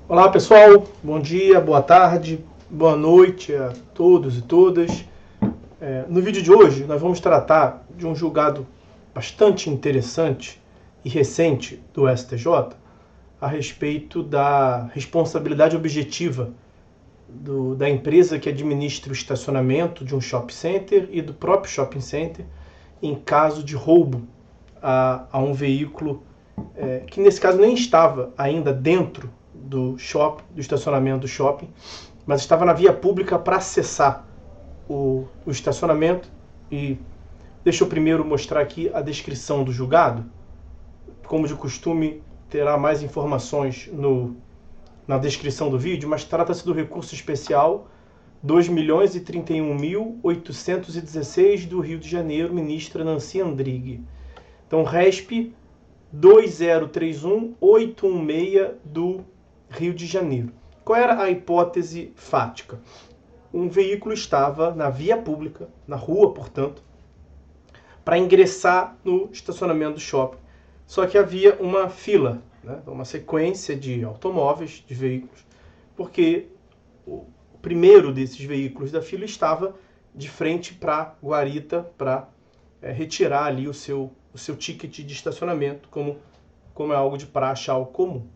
Olá pessoal, bom dia, boa tarde, boa noite a todos e todas. No vídeo de hoje nós vamos tratar de um julgado bastante interessante e recente do STJ a respeito da responsabilidade objetiva da empresa que administra o estacionamento de um shopping center e do próprio shopping center em caso de roubo a um veículo que nesse caso nem estava ainda dentro do shopping, do estacionamento do shopping, mas estava na via pública para acessar o estacionamento. E deixa eu primeiro mostrar aqui a descrição do julgado. Como de costume, terá mais informações na descrição do vídeo, mas trata-se do recurso especial 2.031.816 do Rio de Janeiro, ministra Nancy Andrighi. Então, RESP 2031816 do Rio de Janeiro. Qual era a hipótese fática? Um veículo estava na via pública, na rua, portanto, para ingressar no estacionamento do shopping. Só que havia uma fila, né? Uma sequência de automóveis, de veículos, porque o primeiro desses veículos da fila estava de frente para a guarita para retirar ali o seu ticket de estacionamento, como é algo de praxe, algo comum.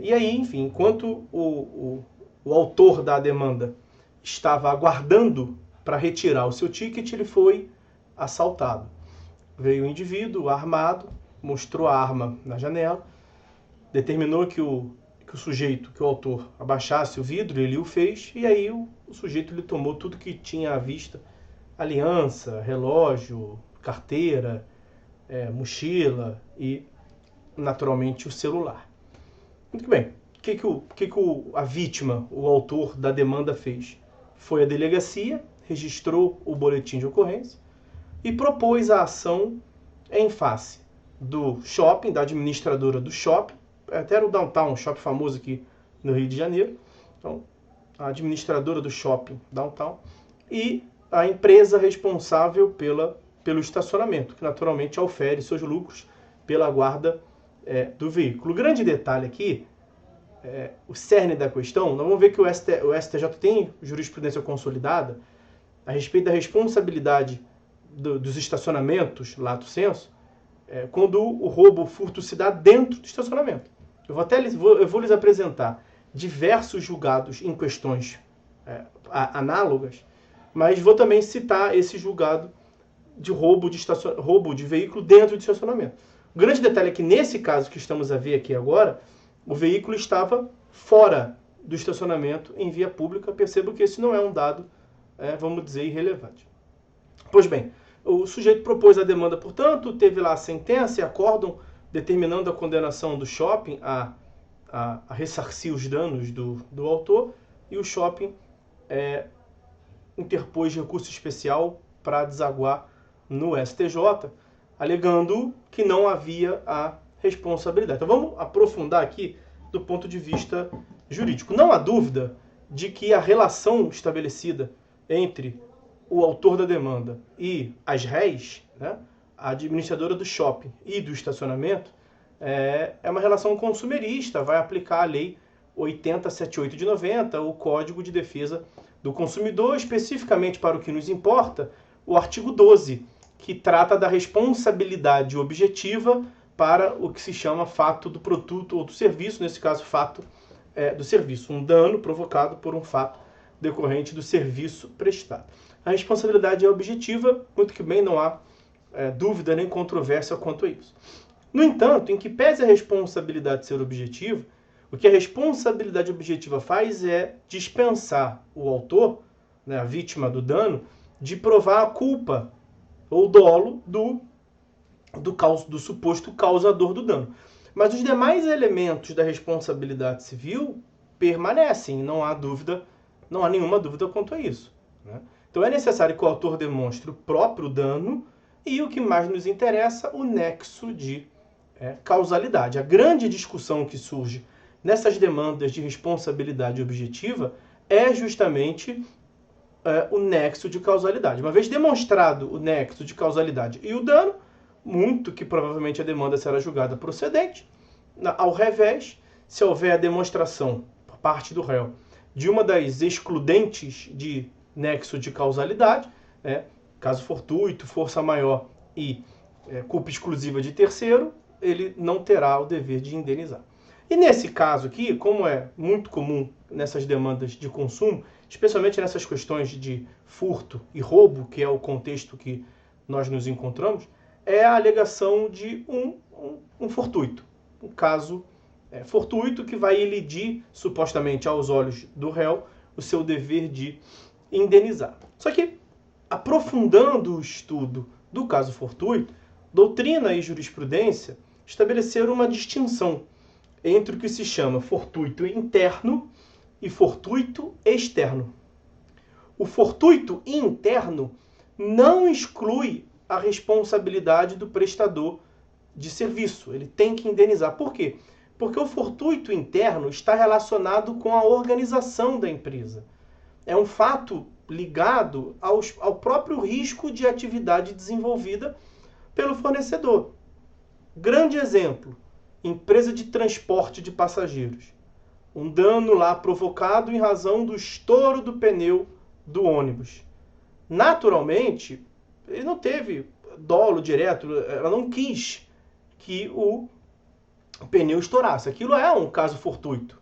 E aí, enfim, enquanto o autor da demanda estava aguardando para retirar o seu ticket, ele foi assaltado. Veio um indivíduo armado, mostrou a arma na janela, determinou que o autor, abaixasse o vidro, ele o fez, e aí o sujeito lhe tomou tudo que tinha à vista: aliança, relógio, carteira, mochila e, naturalmente, o celular. Muito bem. O que a vítima, o autor da demanda, fez? Foi à delegacia, registrou o boletim de ocorrência e propôs a ação em face do shopping, da administradora do shopping, até era o Downtown, um shopping famoso aqui no Rio de Janeiro. Então, a administradora do shopping Downtown e a empresa responsável pelo estacionamento, que naturalmente ofere seus lucros pela guarda do veículo. O grande detalhe aqui, o cerne da questão, nós vamos ver que o STJ tem jurisprudência consolidada a respeito da responsabilidade dos estacionamentos, lato sensu, quando o roubo, o furto se dá dentro do estacionamento. Eu vou lhes apresentar diversos julgados em questões análogas, mas vou também citar esse julgado de roubo de veículo dentro do estacionamento. O grande detalhe é que nesse caso que estamos a ver aqui agora, o veículo estava fora do estacionamento em via pública. Percebo que esse não é um dado, vamos dizer, irrelevante. Pois bem, o sujeito propôs a demanda, portanto, teve lá a sentença e acórdão determinando a condenação do shopping a ressarcir os danos do autor, e o shopping interpôs recurso especial para desaguar no STJ, alegando que não havia a responsabilidade. Então vamos aprofundar aqui do ponto de vista jurídico. Não há dúvida de que a relação estabelecida entre o autor da demanda e as réis, né, a administradora do shopping e do estacionamento, é uma relação consumerista, vai aplicar a lei 8078 de 90, o Código de Defesa do Consumidor, especificamente para o que nos importa, o artigo 12, que trata da responsabilidade objetiva para o que se chama fato do produto ou do serviço, nesse caso, fato do serviço, um dano provocado por um fato decorrente do serviço prestado. A responsabilidade é objetiva, muito que bem, não há dúvida nem controvérsia quanto a isso. No entanto, em que pese a responsabilidade ser objetiva, o que a responsabilidade objetiva faz é dispensar o autor, né, a vítima do dano, de provar a culpa ou dolo do suposto causador do dano. Mas os demais elementos da responsabilidade civil permanecem, não há nenhuma dúvida quanto a isso, né? Então é necessário que o autor demonstre o próprio dano e, o que mais nos interessa, o nexo de causalidade. A grande discussão que surge nessas demandas de responsabilidade objetiva é justamente o nexo de causalidade. Uma vez demonstrado o nexo de causalidade e o dano, muito que provavelmente a demanda será julgada procedente. Ao revés, se houver a demonstração por parte do réu de uma das excludentes de nexo de causalidade, caso fortuito, força maior e culpa exclusiva de terceiro, ele não terá o dever de indenizar. E nesse caso aqui, como é muito comum nessas demandas de consumo, especialmente nessas questões de furto e roubo, que é o contexto que nós nos encontramos, é a alegação de um fortuito. Um caso fortuito que vai elidir, supostamente aos olhos do réu, o seu dever de indenizar. Só que, aprofundando o estudo do caso fortuito, doutrina e jurisprudência estabeleceram uma distinção entre o que se chama fortuito interno e fortuito externo. O fortuito interno não exclui a responsabilidade do prestador de serviço. Ele tem que indenizar. Por quê? Porque o fortuito interno está relacionado com a organização da empresa. É um fato ligado ao próprio risco de atividade desenvolvida pelo fornecedor. Grande exemplo, empresa de transporte de passageiros. Um dano lá provocado em razão do estouro do pneu do ônibus. Naturalmente, ele não teve dolo direto, ela não quis que o pneu estourasse. Aquilo é um caso fortuito.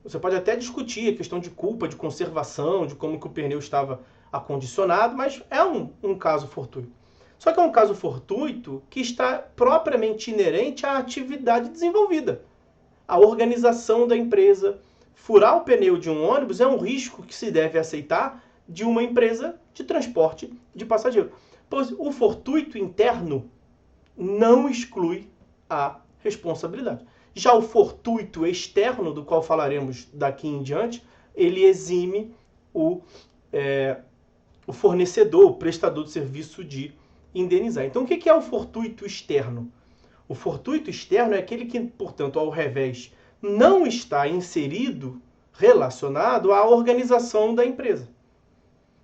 Você pode até discutir a questão de culpa, de conservação, de como que o pneu estava acondicionado, mas é um caso fortuito. Só que é um caso fortuito que está propriamente inerente à atividade desenvolvida. A organização da empresa. Furar o pneu de um ônibus é um risco que se deve aceitar de uma empresa de transporte de passageiro. Pois o fortuito interno não exclui a responsabilidade. Já o fortuito externo, do qual falaremos daqui em diante, ele exime o fornecedor, o prestador de serviço de indenizar. Então, o que é o fortuito externo? O fortuito externo é aquele que, portanto, ao revés, não está inserido, relacionado à organização da empresa.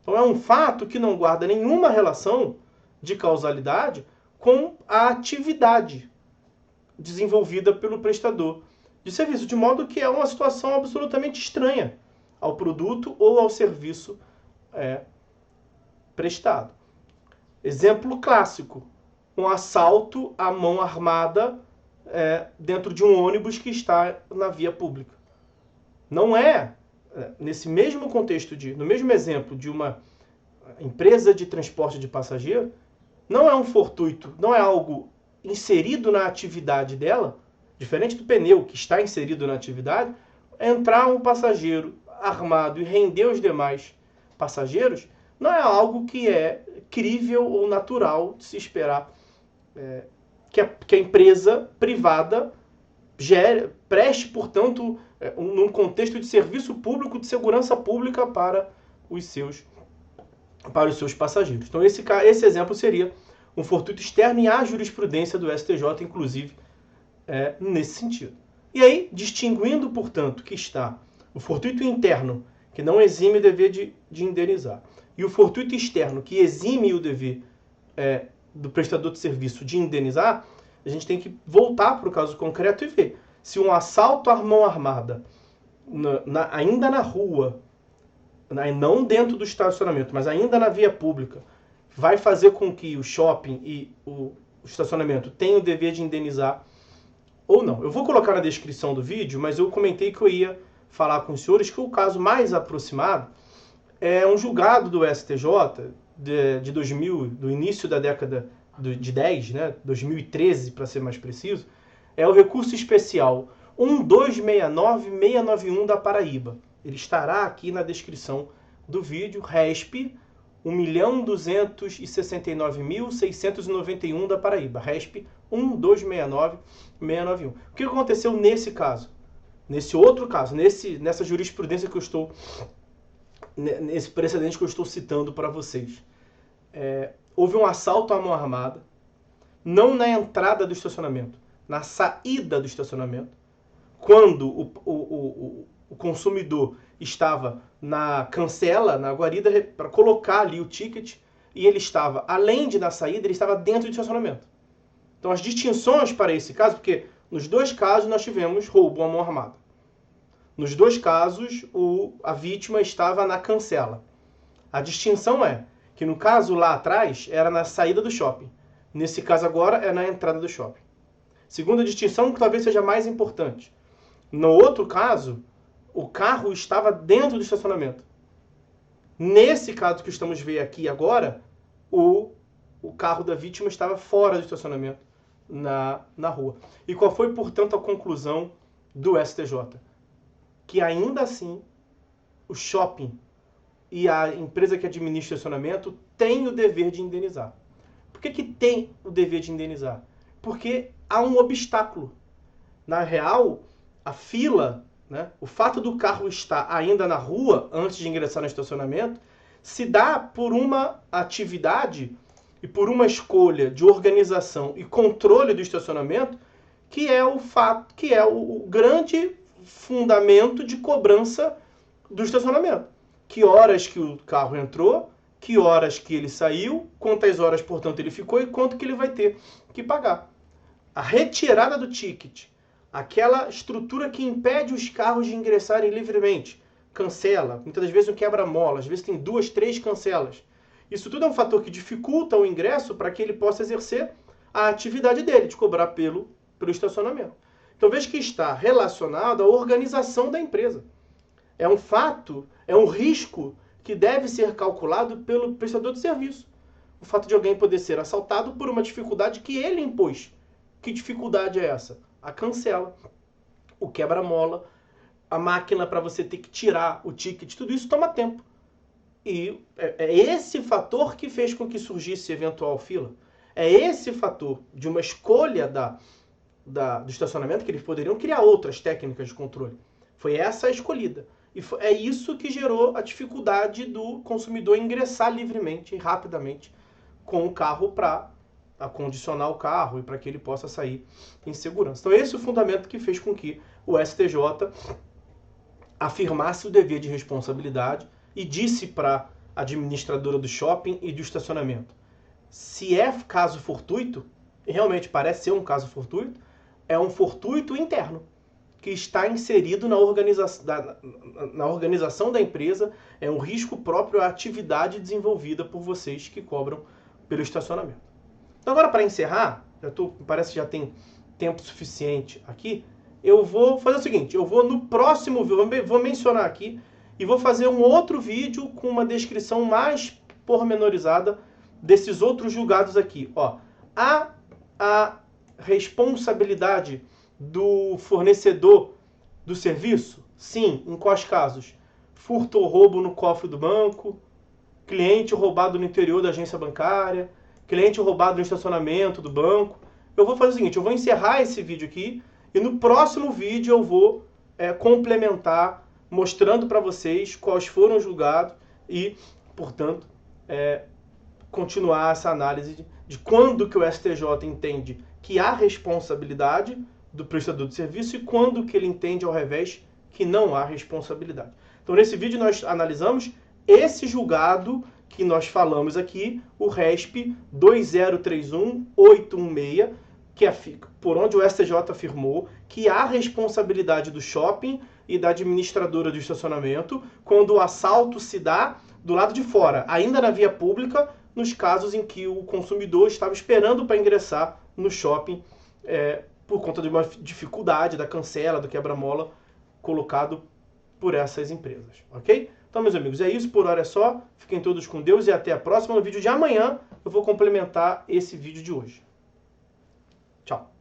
Então, é um fato que não guarda nenhuma relação de causalidade com a atividade desenvolvida pelo prestador de serviço, de modo que é uma situação absolutamente estranha ao produto ou ao serviço prestado. Exemplo clássico, um assalto à mão armada dentro de um ônibus que está na via pública. Não nesse mesmo contexto, no mesmo exemplo de uma empresa de transporte de passageiro, não é um fortuito, não é algo inserido na atividade dela, diferente do pneu que está inserido na atividade, entrar um passageiro armado e render os demais passageiros, não é algo que é crível ou natural de se esperar que a empresa privada preste, portanto, num contexto de serviço público, de segurança pública para os seus passageiros. Então, esse exemplo seria um fortuito externo e há jurisprudência do STJ, inclusive, nesse sentido. E aí, distinguindo, portanto, que está o fortuito interno, que não exime o dever de indenizar, e o fortuito externo, que exime o dever do prestador de serviço de indenizar, a gente tem que voltar para o caso concreto e ver se um assalto à mão armada, ainda na rua, não dentro do estacionamento, mas ainda na via pública, vai fazer com que o shopping e o estacionamento tenham o dever de indenizar ou não. Eu vou colocar na descrição do vídeo, mas eu comentei que eu ia falar com os senhores que o caso mais aproximado é um julgado do STJ de 2000, do início da década de 10, 2013 para ser mais preciso, é o recurso especial 1269691 da Paraíba. Ele estará aqui na descrição do vídeo, RESP 1.269.691 da Paraíba, RESP 1269691. O que aconteceu nesse caso? Nesse outro caso, nessa jurisprudência que eu estou, nesse precedente que eu estou citando para vocês. Houve um assalto à mão armada, não na entrada do estacionamento, na saída do estacionamento, quando o consumidor estava na cancela, na guarida, para colocar ali o ticket, e ele estava, além de na saída, ele estava dentro do estacionamento. Então, as distinções para esse caso, porque Nos dois casos, nós tivemos roubo à mão armada. Nos dois casos, a vítima estava na cancela. A distinção é que no caso lá atrás era na saída do shopping. Nesse caso agora é na entrada do shopping. Segunda distinção, que talvez seja mais importante. No outro caso, o carro estava dentro do estacionamento. Nesse caso que estamos vendo aqui agora, o carro da vítima estava fora do estacionamento, na rua. E qual foi, portanto, a conclusão do STJ? Que ainda assim, o shopping e a empresa que administra o estacionamento tem o dever de indenizar. Por que tem o dever de indenizar? Porque há um obstáculo. Na real, a fila, né, o fato do carro estar ainda na rua, antes de ingressar no estacionamento, se dá por uma atividade e por uma escolha de organização e controle do estacionamento, que é o grande fundamento de cobrança do estacionamento. Que horas que o carro entrou, que horas que ele saiu, quantas horas, portanto, ele ficou e quanto que ele vai ter que pagar. A retirada do ticket, aquela estrutura que impede os carros de ingressarem livremente, cancela, muitas das vezes um quebra-mola, às vezes tem 2, 3 cancelas. Isso tudo é um fator que dificulta o ingresso para que ele possa exercer a atividade dele, de cobrar pelo estacionamento. Então veja que está relacionado à organização da empresa. É um fato, é um risco que deve ser calculado pelo prestador de serviço. O fato de alguém poder ser assaltado por uma dificuldade que ele impôs. Que dificuldade é essa? A cancela, o quebra-mola, a máquina para você ter que tirar o ticket, tudo isso toma tempo. E é esse fator que fez com que surgisse eventual fila. É esse fator de uma escolha do estacionamento, que eles poderiam criar outras técnicas de controle. Foi essa a escolhida. E é isso que gerou a dificuldade do consumidor ingressar livremente e rapidamente com o carro para acondicionar o carro e para que ele possa sair em segurança. Então esse é o fundamento que fez com que o STJ afirmasse o dever de responsabilidade e disse para a administradora do shopping e do estacionamento: se é caso fortuito, e realmente parece ser um caso fortuito, é um fortuito interno, que está inserido na organização da empresa, é um risco próprio à atividade desenvolvida por vocês que cobram pelo estacionamento. Então agora, para encerrar, parece que já tem tempo suficiente aqui, eu vou fazer o seguinte, eu vou no próximo vídeo, vou mencionar aqui, e vou fazer um outro vídeo com uma descrição mais pormenorizada desses outros julgados aqui. Ó, a responsabilidade do fornecedor do serviço? Sim, em quais casos? Furto ou roubo no cofre do banco, cliente roubado no interior da agência bancária, cliente roubado no estacionamento do banco. Eu vou fazer o seguinte, eu vou encerrar esse vídeo aqui e no próximo vídeo eu vou complementar, mostrando para vocês quais foram julgados e, portanto, continuar essa análise de quando que o STJ entende que há responsabilidade do prestador de serviço e quando que ele entende, ao revés, que não há responsabilidade. Então, nesse vídeo, nós analisamos esse julgado que nós falamos aqui, o RESP 2031-816, que é por onde o STJ afirmou que há responsabilidade do shopping e da administradora do estacionamento quando o assalto se dá do lado de fora, ainda na via pública, nos casos em que o consumidor estava esperando para ingressar no shopping por conta de uma dificuldade da cancela, do quebra-mola colocado por essas empresas, ok? Então, meus amigos, é isso, por hora é só. Fiquem todos com Deus e até a próxima. No vídeo de amanhã eu vou complementar esse vídeo de hoje. Tchau!